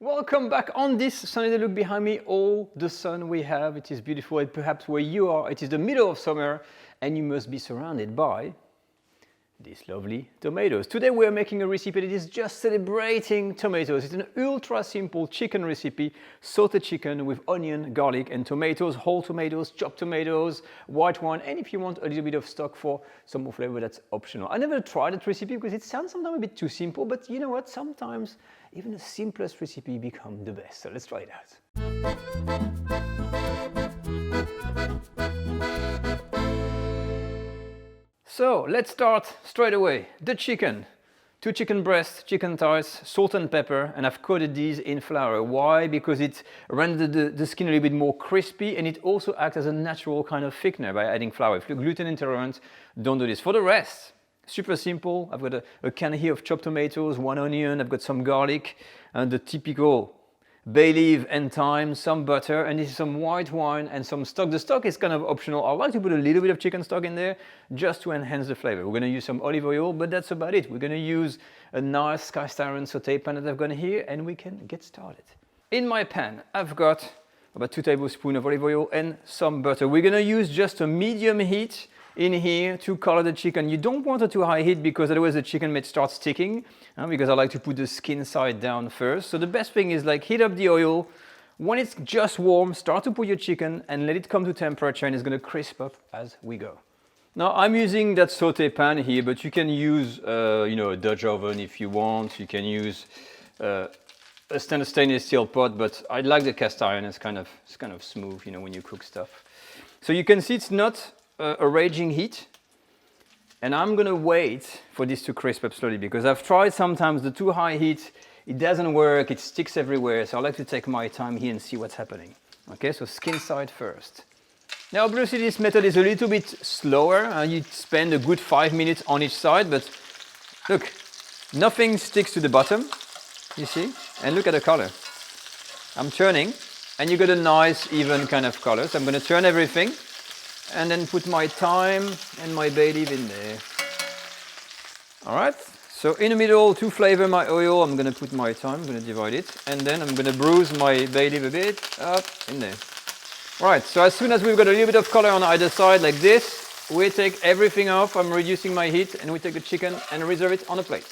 Welcome back. On this sunny day, look behind me, all the sun we have. It is beautiful, and perhaps where you are, it is the middle of summer, and you must be surrounded by these lovely tomatoes. Today we are making a recipe that is just celebrating tomatoes. It's an ultra simple chicken recipe, sauté chicken with onion, garlic and tomatoes, whole tomatoes, chopped tomatoes, white wine, and if you want a little bit of stock for some more flavor, that's optional. I never tried that recipe because it sounds sometimes a bit too simple, but you know what, sometimes even the simplest recipe become the best. So let's try it out. So let's start straight away. The chicken, 2 chicken breasts, chicken thighs, salt and pepper, and I've coated these in flour. Why? Because it renders the skin a little bit more crispy, and it also acts as a natural kind of thickener by adding flour. If you're gluten intolerant, don't do this. For the rest, super simple. I've got a can here of chopped tomatoes, 1 onion, I've got some garlic, and the typical bay leaf and thyme, some butter, and this is some white wine and some stock. The stock is kind of optional. I like to put a little bit of chicken stock in there just to enhance the flavor. We're going to use some olive oil, but that's about it. We're going to use a nice cast iron saute pan that I've got here, and we can get started. In my pan, I've got about 2 tablespoons of olive oil and some butter. We're going to use just a medium heat in here to color the chicken. You don't want a too high heat because otherwise the chicken may start sticking, because I like to put the skin side down first. So the best thing is like heat up the oil. When it's just warm, start to put your chicken and let it come to temperature, and it's going to crisp up as we go. Now I'm using that saute pan here, but you can use a Dutch oven if you want. You can use a stainless steel pot, but I like the cast iron. It's kind of smooth, when you cook stuff. So you can see it's not a raging heat, and I'm gonna wait for this to crisp up slowly because I've tried sometimes the too high heat, it doesn't work, it sticks everywhere, so I like to take my time here and see what's happening. Okay, so skin side first. Now obviously this method is a little bit slower, you spend a good 5 minutes on each side, but look, nothing sticks to the bottom, you see, and look at the color. I'm turning, and you get a nice even kind of color, so I'm gonna turn everything and then put my thyme and my bay leaf in there. All right, so in the middle, to flavor my oil, I'm gonna put my thyme, I'm gonna divide it, and then I'm gonna bruise my bay leaf a bit up in there. All right, so as soon as we've got a little bit of color on either side like this, we take everything off, I'm reducing my heat, and we take the chicken and reserve it on a plate.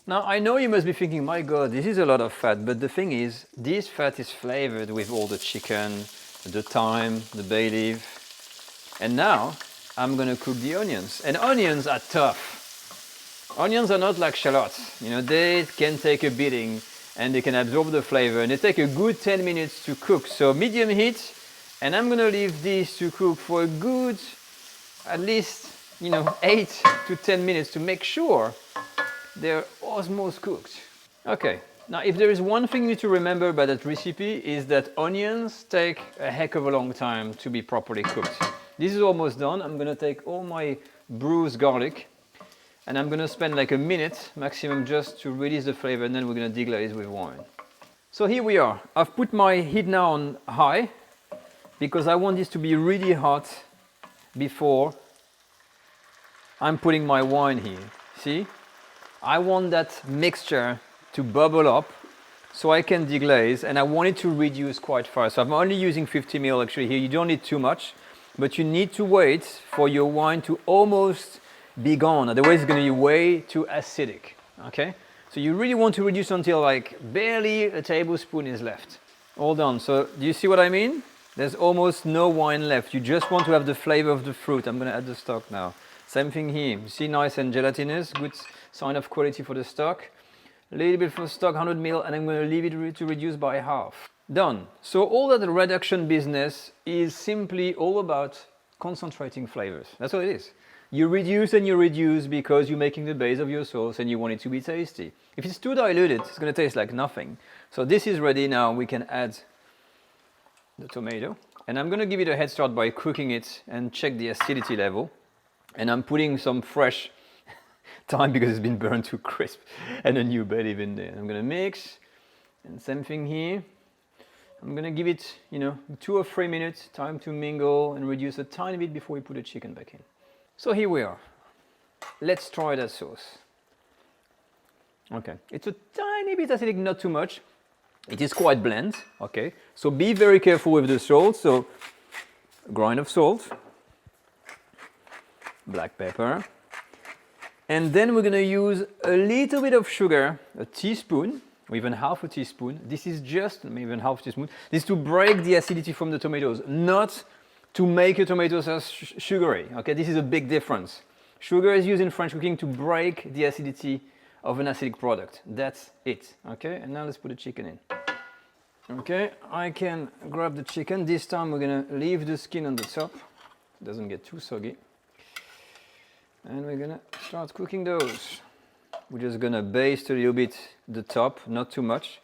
Now I know you must be thinking, my God, this is a lot of fat, but the thing is, this fat is flavored with all the chicken, the thyme, the bay leaf. And now I'm gonna cook the onions. And onions are tough. Onions are not like shallots. They can take a beating and they can absorb the flavor, and they take a good 10 minutes to cook. So medium heat, and I'm gonna leave these to cook for a good, at least, 8 to 10 minutes to make sure they're almost cooked. Okay. Now, if there is one thing you need to remember about that recipe is that onions take a heck of a long time to be properly cooked. This is almost done. I'm gonna take all my bruised garlic and I'm gonna spend like a minute maximum just to release the flavor, and then we're gonna deglaze with wine. So here we are. I've put my heat now on high because I want this to be really hot before I'm putting my wine here. See? I want that mixture to bubble up so I can deglaze, and I want it to reduce quite fast. So I'm only using 50 ml actually here. You don't need too much, but you need to wait for your wine to almost be gone. Otherwise it's going to be way too acidic. Okay? So you really want to reduce until like barely a tablespoon is left. All done. So do you see what I mean? There's almost no wine left. You just want to have the flavor of the fruit. I'm going to add the stock now. Same thing here. You see, nice and gelatinous, good sign of quality for the stock. A little bit for stock, 100 ml, and I'm going to leave it to reduce by half. Done. So all that reduction business is simply all about concentrating flavors. That's what it is. You reduce and you reduce because you're making the base of your sauce and you want it to be tasty. If it's too diluted, it's going to taste like nothing. So this is ready now. We can add the tomato. And I'm going to give it a head start by cooking it and check the acidity level. And I'm putting some fresh thyme because it's been burned to crisp, and a new bay leaf in there. I'm going to mix, and same thing here. I'm going to give it, 2 or 3 minutes time to mingle and reduce a tiny bit before we put the chicken back in. So here we are. Let's try that sauce. Okay, it's a tiny bit acidic, not too much. It is quite bland, okay? So be very careful with the salt. So a grain of salt, black pepper, and then we're gonna use a little bit of sugar, a teaspoon, or even half a teaspoon. This is just, maybe even half a teaspoon. This is to break the acidity from the tomatoes, not to make your tomatoes as sugary, okay? This is a big difference. Sugar is used in French cooking to break the acidity of an acidic product. That's it, okay? And now let's put the chicken in. Okay, I can grab the chicken. This time we're gonna leave the skin on the top. It doesn't get too soggy. And we're gonna start cooking those. We're just gonna baste a little bit the top, not too much.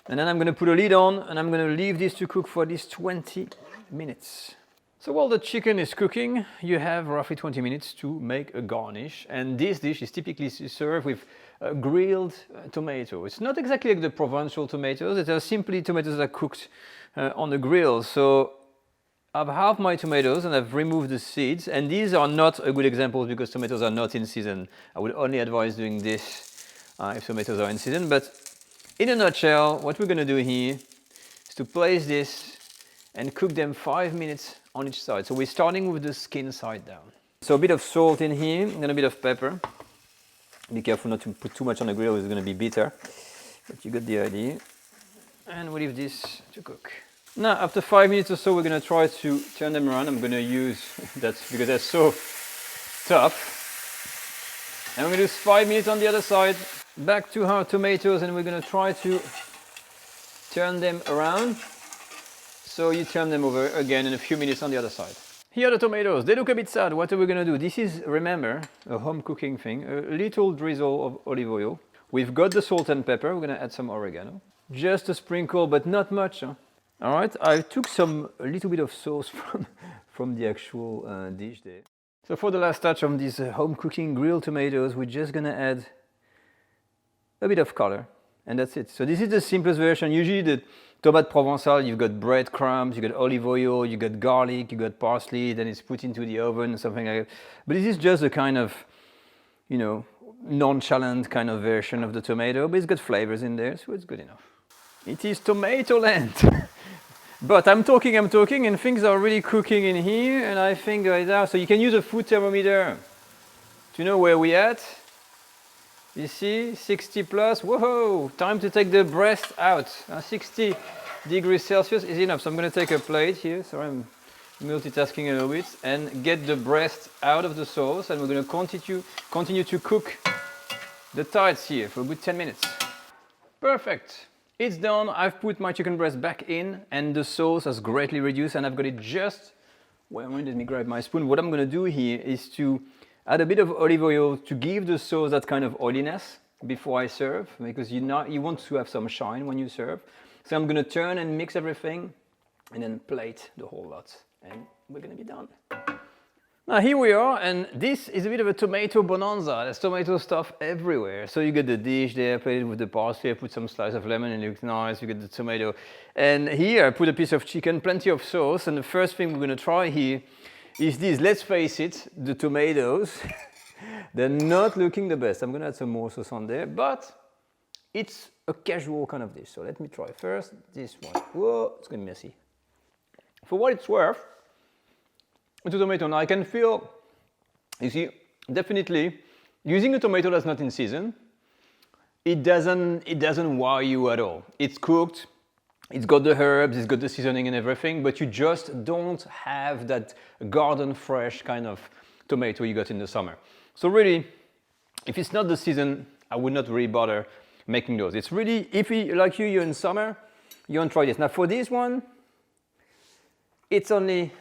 And then I'm gonna put a lid on and I'm gonna leave this to cook for at least 20 minutes. So while the chicken is cooking, you have roughly 20 minutes to make a garnish. And this dish is typically served with grilled tomato. It's not exactly like the Provençal tomatoes. It are simply tomatoes that are cooked on the grill. So I've halved my tomatoes and I've removed the seeds. And these are not a good example because tomatoes are not in season. I would only advise doing this if tomatoes are in season. But in a nutshell, what we're gonna do here is to place this and cook them 5 minutes on each side. So we're starting with the skin side down. So a bit of salt in here and a bit of pepper. Be careful not to put too much on the grill, it's gonna be bitter. But you got the idea. And we leave this to cook. Now, after 5 minutes or so, we're gonna try to turn them around. I'm gonna use that because they're so tough. And we're gonna do 5 minutes on the other side. Back to our tomatoes and we're gonna try to turn them around. So you turn them over again in a few minutes on the other side. Here are the tomatoes. They look a bit sad. What are we gonna do? This is, remember, a home cooking thing. A little drizzle of olive oil. We've got the salt and pepper. We're gonna add some oregano. Just a sprinkle, but not much. Huh? All right, I took a little bit of sauce from the actual dish there. So for the last touch on these home cooking grilled tomatoes, we're just gonna add a bit of color. And that's it. So this is the simplest version. Usually the tomate provençal, you've got breadcrumbs, you've got olive oil, you've got garlic, you've got parsley, then it's put into the oven, something like that. But this is just a kind of, you know, nonchalant kind of version of the tomato, but it's got flavors in there, so it's good enough. It is tomato land. But I'm talking, and things are really cooking in here, and I think right now, so you can use a food thermometer to know where we're at. You see, 60 plus, whoa, time to take the breast out. 60 degrees Celsius is enough. So I'm gonna take a plate here, sorry I'm multitasking a little bit, and get the breast out of the sauce, and we're gonna continue to cook the thighs here for a good 10 minutes. Perfect, it's done. I've put my chicken breast back in, and the sauce has greatly reduced, and I've got it just, well, let me grab my spoon. What I'm gonna do here is to add a bit of olive oil to give the sauce that kind of oiliness before I serve, because you want to have some shine when you serve. So I'm gonna turn and mix everything and then plate the whole lot. And we're gonna be done. Now here we are, and this is a bit of a tomato bonanza. There's tomato stuff everywhere. So you get the dish there, plated with the parsley, I put some slice of lemon and it looks nice, you get the tomato. And here I put a piece of chicken, plenty of sauce, and the first thing we're gonna try here is this. Let's face it, the tomatoes, they're not looking the best. I'm gonna add some more sauce on there, but it's a casual kind of dish. So let me try first this one. Whoa, it's gonna be messy. For what it's worth, it's a tomato. Now I can feel, you see, definitely using a tomato that's not in season, it doesn't wow you at all. It's cooked. It's got the herbs, it's got the seasoning and everything, but you just don't have that garden fresh kind of tomato you got in the summer. So really, if it's not the season, I would not really bother making those. It's really, if you, like you're in summer, you want to try this. Now for this one, it's only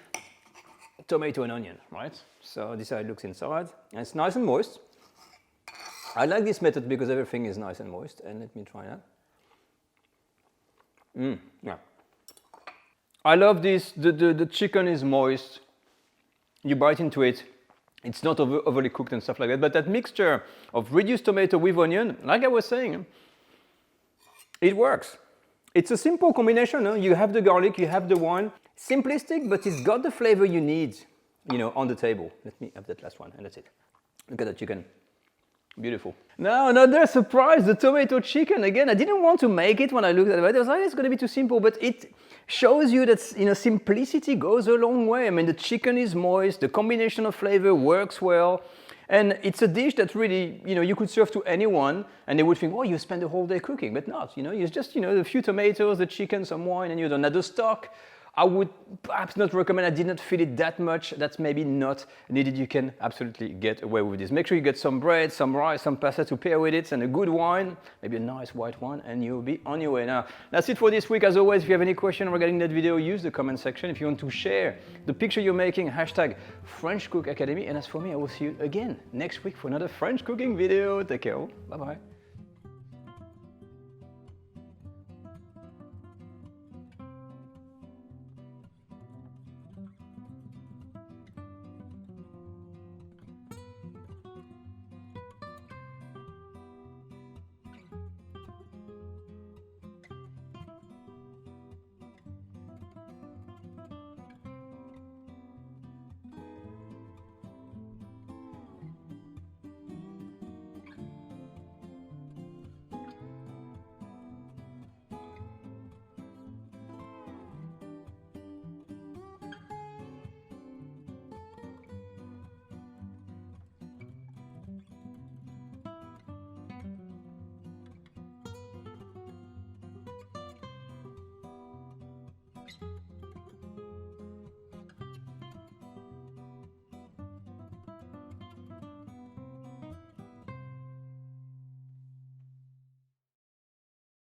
tomato and onion, right? So this is how it looks inside, and it's nice and moist. I like this method because everything is nice and moist, and let me try that. Yeah. I love this. The chicken is moist. You bite into it. It's not overly cooked and stuff like that. But that mixture of reduced tomato with onion, like I was saying, it works. It's a simple combination. Huh? You have the garlic, you have the wine. Simplistic, but it's got the flavor you need, you know, on the table. Let me have that last one, and that's it. Look at the chicken. Beautiful. Now, another surprise, the tomato chicken. Again, I didn't want to make it when I looked at it. I was like, it's going to be too simple, but it shows you that, you know, simplicity goes a long way. I mean, the chicken is moist, the combination of flavor works well, and it's a dish that really, you know, you could serve to anyone, and they would think, oh, you spend the whole day cooking, but not, you know, it's just, you know, a few tomatoes, the chicken, some wine, and you don't add the stock. I would perhaps not recommend, I did not feel it that much, that's maybe not needed, you can absolutely get away with this. Make sure you get some bread, some rice, some pasta to pair with it, and a good wine, maybe a nice white wine, and you'll be on your way. Now, that's it for this week. As always, if you have any question regarding that video, use the comment section. If you want to share the picture you're making, hashtag French Cook Academy, and as for me, I will see you again next week for another French cooking video. Take care, bye-bye.